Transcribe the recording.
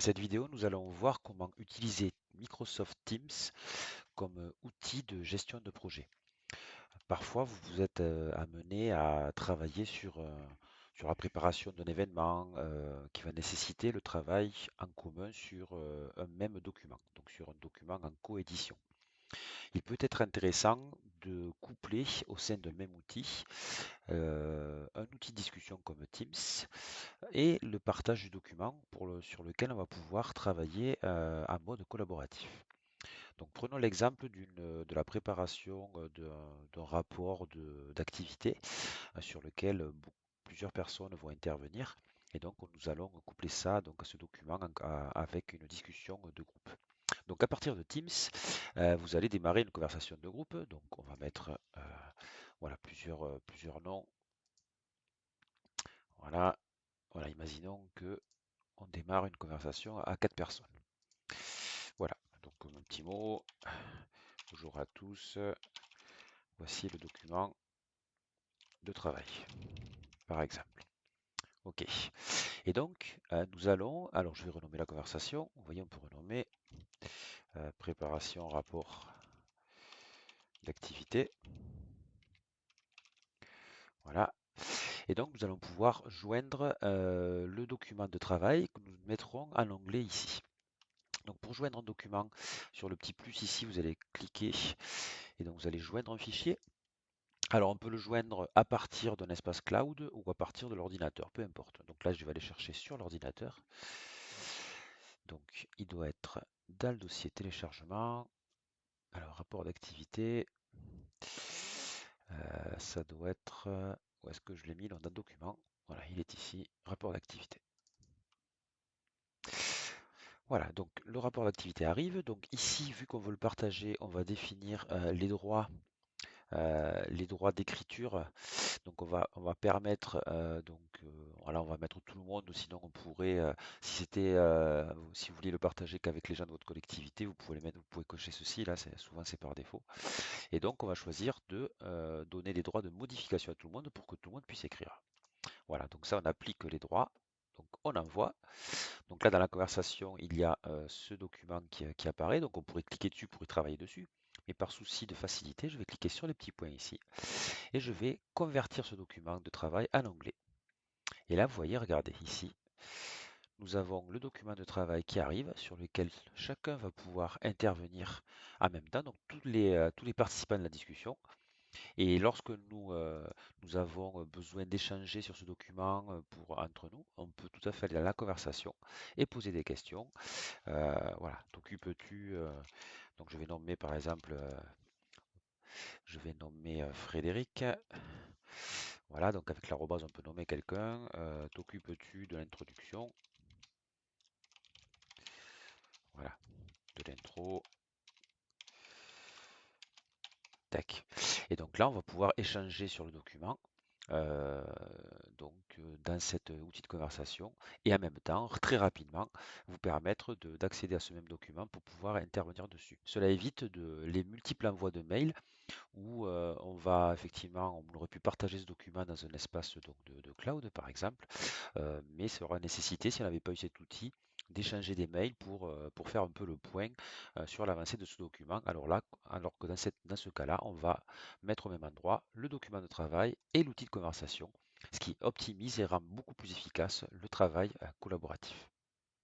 Cette vidéo, nous allons voir comment utiliser Microsoft Teams comme outil de gestion de projet. Parfois, vous vous êtes amené à travailler sur la préparation d'un événement qui va nécessiter le travail en commun sur un même document, donc sur un document en coédition. Il peut être intéressant de coupler au sein d'un même outil un outil de discussion comme Teams et le partage du document sur lequel on va pouvoir travailler en mode collaboratif. Donc prenons l'exemple de la préparation d'un rapport d'activité sur lequel plusieurs personnes vont intervenir. Et donc nous allons coupler ça donc à ce document avec une discussion de groupe. Donc à partir de Teams, vous allez démarrer une conversation de groupe. Donc on va mettre voilà, plusieurs noms. Voilà, voilà, imaginons que on démarre une conversation à 4 personnes. Voilà, donc comme un petit mot, bonjour à tous, voici le document de travail, par exemple. OK. Et donc, nous allons, alors je vais renommer la conversation. Vous voyez, on peut renommer préparation rapport d'activité. Voilà. Et donc, nous allons pouvoir joindre le document de travail que nous mettrons en onglet ici. Donc, pour joindre un document, sur le petit plus ici, vous allez cliquer et donc vous allez joindre un fichier. Alors, on peut le joindre à partir d'un espace cloud ou à partir de l'ordinateur, peu importe. Donc là, je vais aller chercher sur l'ordinateur. Donc, il doit être dans le dossier téléchargement. Alors, rapport d'activité, ça doit être... où est-ce que je l'ai mis dans un document? Voilà, il est ici, rapport d'activité. Voilà, donc le rapport d'activité arrive. Donc ici, vu qu'on veut le partager, on va définir les droits d'écriture. Donc on va permettre voilà, on va mettre tout le monde, ou sinon on pourrait si vous voulez le partager qu'avec les gens de votre collectivité, vous pouvez les mettre, vous pouvez cocher ceci, là souvent c'est par défaut. Et donc on va choisir de donner les droits de modification à tout le monde pour que tout le monde puisse écrire. Voilà, donc ça on applique les droits. Donc on envoie. Donc là dans la conversation, il y a ce document qui apparaît, donc on pourrait cliquer dessus pour y travailler dessus. Mais par souci de facilité, je vais cliquer sur les petits points ici et je vais convertir ce document de travail en onglet. Et là, vous voyez, regardez ici, nous avons le document de travail qui arrive, sur lequel chacun va pouvoir intervenir en même temps, donc tous les participants de la discussion. Et lorsque nous avons besoin d'échanger sur ce document entre nous, on peut tout à fait aller dans la conversation et poser des questions. Voilà, t'occupes-tu, donc je vais nommer par exemple, Frédéric. Voilà, donc avec l'arrobase, on peut nommer quelqu'un. T'occupes-tu de l'introduction? Voilà, de l'intro. Tac. Et donc là, on va pouvoir échanger sur le document, euh, dans cet outil de conversation, et en même temps, très rapidement, vous permettre d'accéder à ce même document pour pouvoir intervenir dessus. Cela évite les multiples envois de mails où on va effectivement, on aurait pu partager ce document dans un espace donc, de cloud par exemple, mais ça aura nécessité, si on n'avait pas eu cet outil, d'échanger des mails pour faire un peu le point sur l'avancée de ce document. Alors que dans ce cas-là, on va mettre au même endroit le document de travail et l'outil de conversation, ce qui optimise et rend beaucoup plus efficace le travail collaboratif.